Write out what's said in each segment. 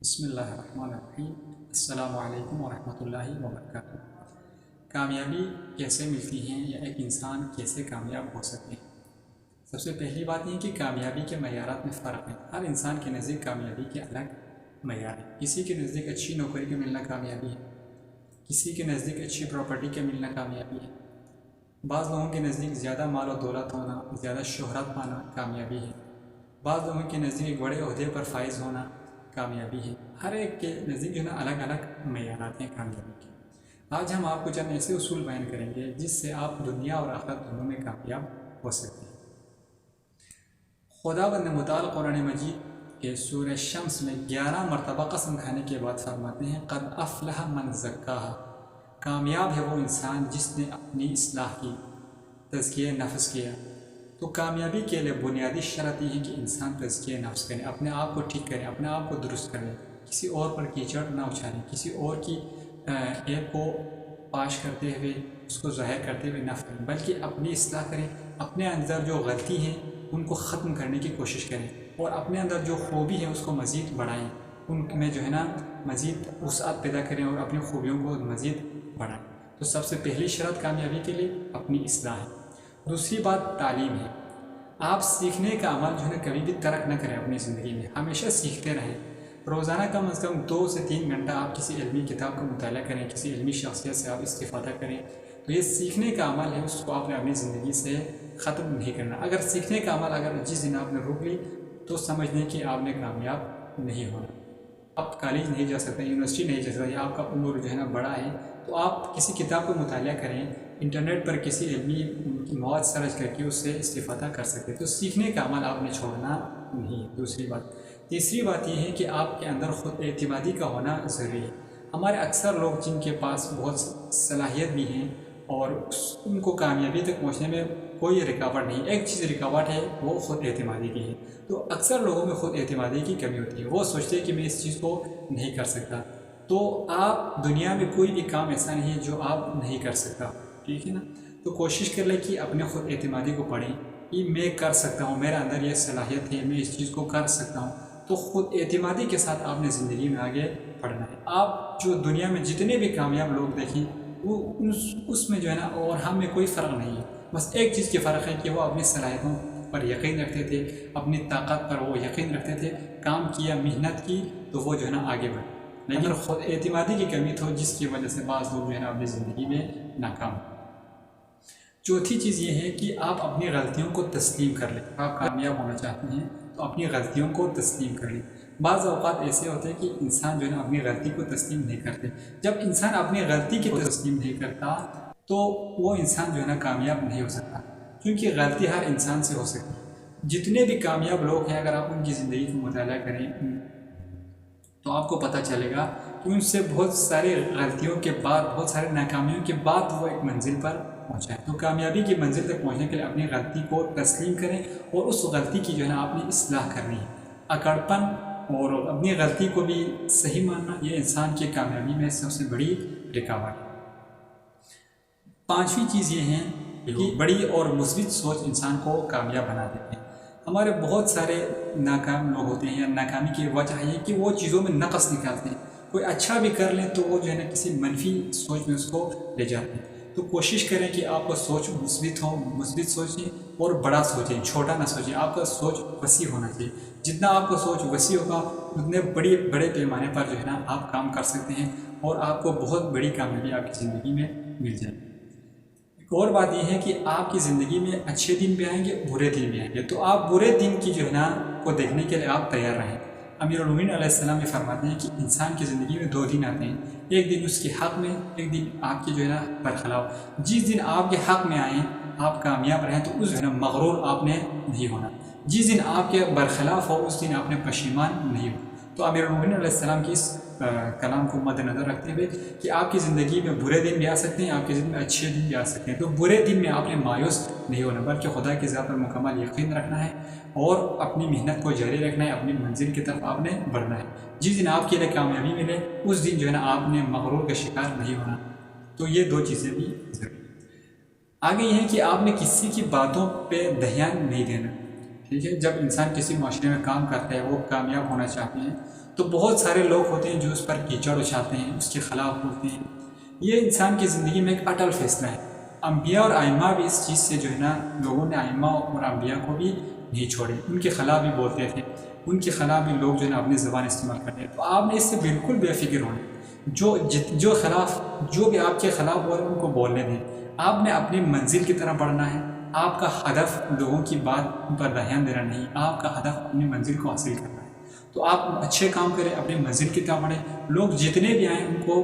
بسم اللہ الرحمن الرحیم۔ السلام علیکم ورحمۃ اللہ وبرکاتہ۔ کامیابی کیسے ملتی ہیں یا ایک انسان کیسے کامیاب ہو سکتے ہیں؟ سب سے پہلی بات یہ کہ کامیابی کے معیارات میں فرق ہے۔ ہر انسان کے نزدیک کامیابی کے الگ معیار ہے۔ کسی کے نزدیک اچھی نوکری کا ملنا کامیابی ہے، کسی کے نزدیک اچھی پراپرٹی کا ملنا کامیابی ہے، بعض لوگوں کے نزدیک زیادہ مال و دولت ہونا، زیادہ شہرت پانا کامیابی ہے، بعض لوگوں کے نزدیک ایک بڑے عہدے پر فائز ہونا کامیابی ہے۔ ہر ایک کے نزدیک جو ہے نا الگ الگ معیارات ہیں کامیابی کے۔ آج ہم آپ کو چند ایسے اصول بیان کریں گے جس سے آپ دنیا اور آخرت دونوں میں کامیاب ہو سکتے ہیں۔ خداوند متعال قرآن مجید کے سورہ شمس میں 11 مرتبہ قسم کھانے کے بعد فرماتے ہیں قد افلح من زکاہا، کامیاب ہے وہ انسان جس نے اپنی اصلاح کی، تزکیہ نفس کیا۔ تو کامیابی کے لیے بنیادی شرط یہ ہے کہ انسان تزکیہ نفس کرے، اپنے آپ کو ٹھیک کرے، اپنے آپ کو درست کرے، کسی اور پر کیچڑ نہ اچھالے، کسی اور کی عیب کو پاش کرتے ہوئے اس کو ظاہر کرتے ہوئے نہ کریں، بلکہ اپنی اصلاح کریں، اپنے اندر جو غلطی ہیں ان کو ختم کرنے کی کوشش کریں اور اپنے اندر جو خوبی ہے اس کو مزید بڑھائیں، ان میں جو ہے نا مزید وسعت پیدا کریں اور اپنی خوبیوں کو مزید بڑھائیں۔ تو سب سے پہلی شرط کامیابی کے لیے اپنی اصلاح ہے۔ دوسری بات تعلیم ہے۔ آپ سیکھنے کا عمل جو ہے نا کبھی بھی ترک نہ کریں اپنی زندگی میں، ہمیشہ سیکھتے رہیں۔ روزانہ کم از کم 2 سے 3 گھنٹہ آپ کسی علمی کتاب کا مطالعہ کریں، کسی علمی شخصیت سے آپ استفادہ کریں۔ تو یہ سیکھنے کا عمل ہے، اس کو آپ نے اپنی زندگی سے ختم نہیں کرنا۔ اگر سیکھنے کا عمل جس دن آپ نے روک لی تو سمجھ لیں کہ آپ نے کامیاب نہیں ہونا۔ آپ کالج نہیں جا سکتے، یونیورسٹی نہیں جا سکتے، یا آپ کا عمر جو ہے نا بڑا ہے، تو آپ کسی کتاب کا مطالعہ کریں، انٹرنیٹ پر کسی علمی مواد سرچ کر کے اس سے استفادہ کر سکتے۔ تو سیکھنے کا عمل آپ نے چھوڑنا نہیں ہے۔ دوسری بات۔ تیسری بات یہ ہے کہ آپ کے اندر خود اعتمادی کا ہونا ضروری ہے۔ ہمارے اکثر لوگ جن کے پاس بہت صلاحیت بھی ہیں اور ان کو کامیابی تک پہنچنے میں کوئی رکاوٹ نہیں، ایک چیز رکاوٹ ہے وہ خود اعتمادی کی ہے۔ تو اکثر لوگوں میں خود اعتمادی کی کمی ہوتی ہے، وہ سوچتے ہیں کہ میں اس چیز کو نہیں کر سکتا۔ تو آپ دنیا میں کوئی بھی کام ایسا نہیں ہے جو آپ نہیں کر سکتا، ٹھیک ہے نا؟ تو کوشش کر لیں کہ اپنے خود اعتمادی کو پڑھیں کہ میں کر سکتا ہوں، میرے اندر یہ صلاحیت ہے، میں اس چیز کو کر سکتا ہوں۔ تو خود اعتمادی کے ساتھ آپ نے زندگی میں آگے بڑھنا ہے۔ آپ جو دنیا میں جتنے بھی کامیاب لوگ دیکھیں وہ اس میں جو ہے نا اور ہم میں کوئی فرق نہیں ہے، بس ایک چیز کی فرق ہے کہ وہ اپنی صلاحیتوں پر یقین رکھتے تھے، اپنی طاقت پر وہ یقین رکھتے تھے، کام کیا، محنت کی تو وہ جو ہے نا آگے بڑھے۔ لیکن خود اعتمادی کی کمی تھی جس کی وجہ سے بعض لوگ جو ہے نا اپنی زندگی میں ناکام۔ چوتھی چیز یہ ہے کہ آپ اپنی غلطیوں کو تسلیم کر لیں۔ آپ کامیاب ہونا چاہتے ہیں تو اپنی غلطیوں کو تسلیم کر لیں۔ بعض اوقات ایسے ہوتے ہیں کہ انسان جو ہے نا اپنی غلطی کو تسلیم نہیں کرتے۔ جب انسان اپنی غلطی کی تسلیم نہیں کرتا تو وہ انسان جو ہے نا کامیاب نہیں ہو سکتا، کیونکہ غلطی ہر انسان سے ہو سکتی ہے۔ جتنے بھی کامیاب لوگ ہیں اگر آپ ان کی زندگی کو مطالعہ کریں تو آپ کو پتہ چلے گا کہ ان سے بہت سارے غلطیوں کے بعد، بہت سارے ناکامیوں کے بعد وہ ایک منزل پر پہنچا ہے۔ تو کامیابی کی منزل تک پہنچنے کے لیے اپنی غلطی کو تسلیم کریں اور اس غلطی کی جو ہے نا آپ نے اصلاح کرنی ہے۔ اکڑپن اور اپنی غلطی کو بھی صحیح ماننا یہ انسان کی کامیابی میں سب سے بڑی رکاوٹ ہے۔ پانچویں چیز یہ ہے کہ بڑی اور مثبت سوچ انسان کو کامیاب بنا دیتے ہیں۔ ہمارے بہت سارے ناکام لوگ ہوتے ہیں، یا ناکامی کی وجہ یہ کہ وہ چیزوں میں نقص نکالتے ہیں۔ کوئی اچھا بھی کر لیں تو وہ جو ہے نا کسی منفی سوچ میں اس کو لے جاتے ہیں۔ تو کوشش کریں کہ آپ کا سوچ مثبت ہو، مثبت سوچیں اور بڑا سوچیں، چھوٹا نہ سوچیں۔ آپ کا سوچ وسیع ہونا چاہیے۔ جتنا آپ کا سوچ وسیع ہوگا اتنے بڑے پیمانے پر جو ہے نا آپ کام کر سکتے ہیں اور آپ کو بہت بڑی کامیابی آپ کی زندگی میں مل جائے۔ ایک اور بات یہ ہے کہ آپ کی زندگی میں اچھے دن بھی آئیں گے، برے دن بھی آئیں گے، تو آپ برے دن کی جو ہے نا کو دیکھنے کے لیے آپ تیار رہیں۔ امیر المومنین علیہ السلام یہ فرماتے ہیں کہ انسان کی زندگی میں 2 دن آتے ہیں، ایک دن اس کے حق میں، ایک دن آپ کی جو ہے نا برخلاف۔ جس دن آپ کے حق میں آئیں، آپ کامیاب رہیں تو اس دن مغرور آپ نے نہیں ہونا، جس دن آپ کے برخلاف ہو اس دن آپ نے پشیمان نہیں ہو۔ تو امیر المومنین علیہ السلام کی اس کلام کو مد نظر رکھتے ہوئے کہ آپ کی زندگی میں برے دن بھی آ سکتے ہیں، آپ کی زندگی میں اچھے دن بھی آ سکتے ہیں، تو برے دن میں آپ نے مایوس نہیں ہونا بلکہ خدا کی ذات پر مکمل یقین رکھنا ہے اور اپنی محنت کو جاری رکھنا ہے، اپنی منزل کی طرف آپ نے بڑھنا ہے۔ جس دن آپ کے لیے کامیابی ملے اس دن جو ہے نا آپ نے مغرور کا شکار نہیں ہونا۔ تو یہ 2 چیزیں بھی ضروری ہیں۔ آگے یہ ہے کہ آپ نے کسی کی باتوں پہ دھیان نہیں دینا، ٹھیک ہے؟ جب انسان کسی معاشرے میں کام کرتا ہے، وہ کامیاب ہونا چاہتے ہیں تو بہت سارے لوگ ہوتے ہیں جو اس پر کیچڑ اچھالتے ہیں، اس کے خلاف بولتے ہیں۔ یہ انسان کی زندگی میں ایک اٹل فیصلہ ہے۔ انبیاء اور ائمہ بھی اس چیز سے جو ہے نا، لوگوں نے ائمہ اور انبیاء کو بھی نہیں چھوڑے، ان کے خلاف بھی بولتے تھے، ان کے خلاف بھی لوگ جو ہے نا اپنی زبان استعمال کرتے ہیں۔ تو آپ نے اس سے بالکل بے فکر ہونا، جو بھی آپ کے خلاف بول رہے ہیں ان کو بولنے دیں۔ آپ نے اپنی منزل کی طرف بڑھنا ہے۔ آپ کا ہدف لوگوں کی بات پر دھیان دینا نہیں، آپ کا ہدف اپنی منزل کو حاصل کرنا ہے۔ تو آپ اچھے کام کریں، اپنی منزل کی طرف بڑھیں، لوگ جتنے بھی آئیں ان کو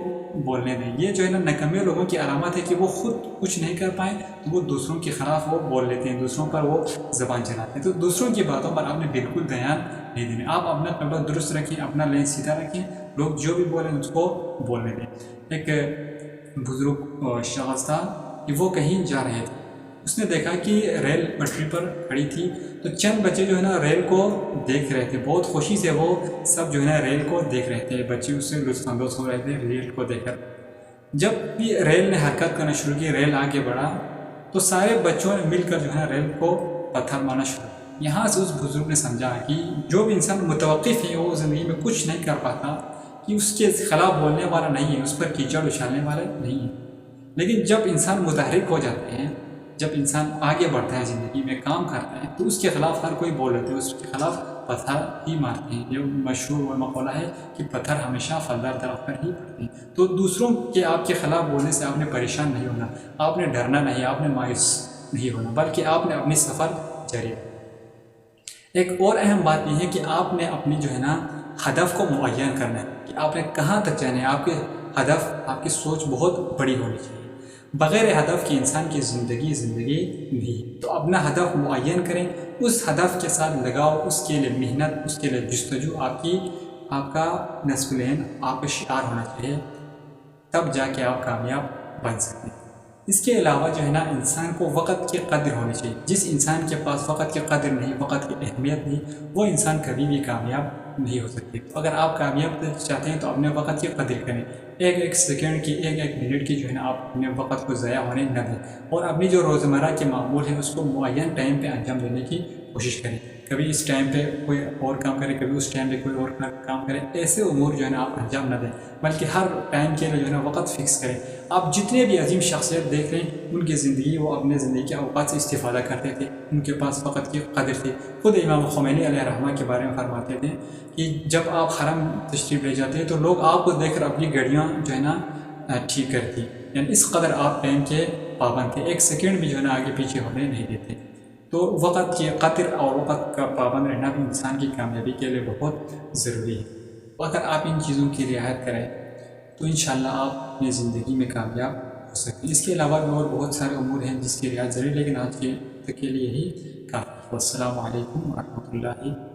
بولنے دیں۔ یہ جو ہے نا نکمے لوگوں کی علامت ہے کہ وہ خود کچھ نہیں کر پائیں تو وہ دوسروں کے خلاف وہ بول لیتے ہیں، دوسروں پر وہ زبان چلاتے ہیں۔ تو دوسروں کی باتوں پر آپ نے بالکل دھیان نہیں دینا، آپ اپنا قبلہ درست رکھیں، اپنا لین سیدھا رکھیں، لوگ جو بھی بولیں اس کو بولنے دیں۔ ایک بزرگ شخص تھا کہ وہ کہیں جا رہے تھے، اس نے دیکھا کہ ریل پٹری پر کھڑی تھی، تو چند بچے جو ہے نا ریل کو دیکھ رہے تھے، بہت خوشی سے وہ سب جو ہے نا ریل کو دیکھ رہے تھے، بچے اس سے لطف اندوز ہو رہے تھے ریل کو دیکھ کر۔ جب بھی ریل نے حرکت کرنا شروع کی، ریل آگے بڑھا، تو سارے بچوں نے مل کر جو ہے نا ریل کو پتھر مارنا شروع کیا۔ یہاں سے اس بزرگ نے سمجھا کہ جو بھی انسان متوقف ہے وہ زندگی میں کچھ نہیں کر پاتا، کہ اس کے خلاف بولنے والا نہیں ہے، اس پر کیچڑ اچھالنے والا نہیں ہے۔ لیکن جب انسان متحرک ہو جاتے ہیں، جب انسان آگے بڑھتا ہے زندگی میں کام کرتا ہے، تو اس کے خلاف ہر کوئی بول لیتے ہیں، اس کے خلاف پتھر ہی مارتے ہیں۔ یہ مشہور مقولہ ہے کہ پتھر ہمیشہ پھلدار درخت پر ہی پڑتے ہیں۔ تو دوسروں کے آپ کے خلاف بولنے سے آپ نے پریشان نہیں ہونا، آپ نے ڈرنا نہیں، آپ نے مایوس نہیں ہونا، بلکہ آپ نے اپنی سفر جاری۔ ایک اور اہم بات یہ ہے کہ آپ نے اپنی جو ہے نا ہدف کو معین کرنا ہے کہ آپ نے کہاں تک جانا ہے۔ آپ کے ہدف، آپ کی سوچ بہت بڑی ہونی چاہیے۔ بغیر ہدف کے انسان کی زندگی نہیں۔ تو اپنا ہدف معین کریں، اس ہدف کے ساتھ لگاؤ، اس کے لیے محنت، اس کے لیے جستجو آپ کا نصب العین، آپ کا شعار ہونا چاہیے، تب جا کے آپ کامیاب بن سکتے ہیں۔ اس کے علاوہ جو ہے نا انسان کو وقت کی قدر ہونی چاہیے۔ جس انسان کے پاس وقت کی قدر نہیں، وقت کی اہمیت نہیں، وہ انسان کبھی بھی کامیاب نہیں ہو سکتے۔ تو اگر آپ کامیاب چاہتے ہیں تو اپنے وقت کی قدر کریں، ایک سیکنڈ کی، ایک منٹ کی جو ہے نا آپ اپنے وقت کو ضائع ہونے نہ دیں، اور اپنی جو روزمرہ کے معمول ہے اس کو معین ٹائم پہ انجام دینے کی کوشش کریں۔ کبھی اس ٹائم پہ کوئی اور کام کرے، کبھی اس ٹائم پہ کوئی اور کام کرے، ایسے امور جو ہے نا آپ انجام نہ دیں، بلکہ ہر ٹائم کے لیے جو ہے نا وقت فکس کریں۔ آپ جتنے بھی عظیم شخصیت دیکھ رہے ہیں، ان کی زندگی، وہ اپنے زندگی کے اوقات سے استفادہ کرتے تھے، ان کے پاس وقت کی قدر تھی۔ خود امام خمینی علیہ الرحمہ کے بارے میں فرماتے تھے کہ جب آپ حرم تشریف لے جاتے ہیں تو لوگ آپ کو دیکھ کر اپنی گھڑیاں جو ہے نا ٹھیک کرتی، یعنی اس قدر آپ ٹائم کے پابند تھے، ایک سیکنڈ بھی جو ہے نا آگے پیچھے ہونے نہیں دیتے۔ تو وقت کی قدر اور وقت کا پابند رہنا بھی انسان کی کامیابی کے لیے بہت ضروری ہے۔ اگر آپ ان چیزوں کی رعایت کریں تو انشاءاللہ آپ اپنی زندگی میں کامیاب ہو سکتے ہیں۔ اس کے علاوہ بھی اور بہت سارے امور ہیں جس کی رعایت ضروری، لیکن آج کے لیے ہی کافی۔ السلام علیکم ورحمۃ اللہ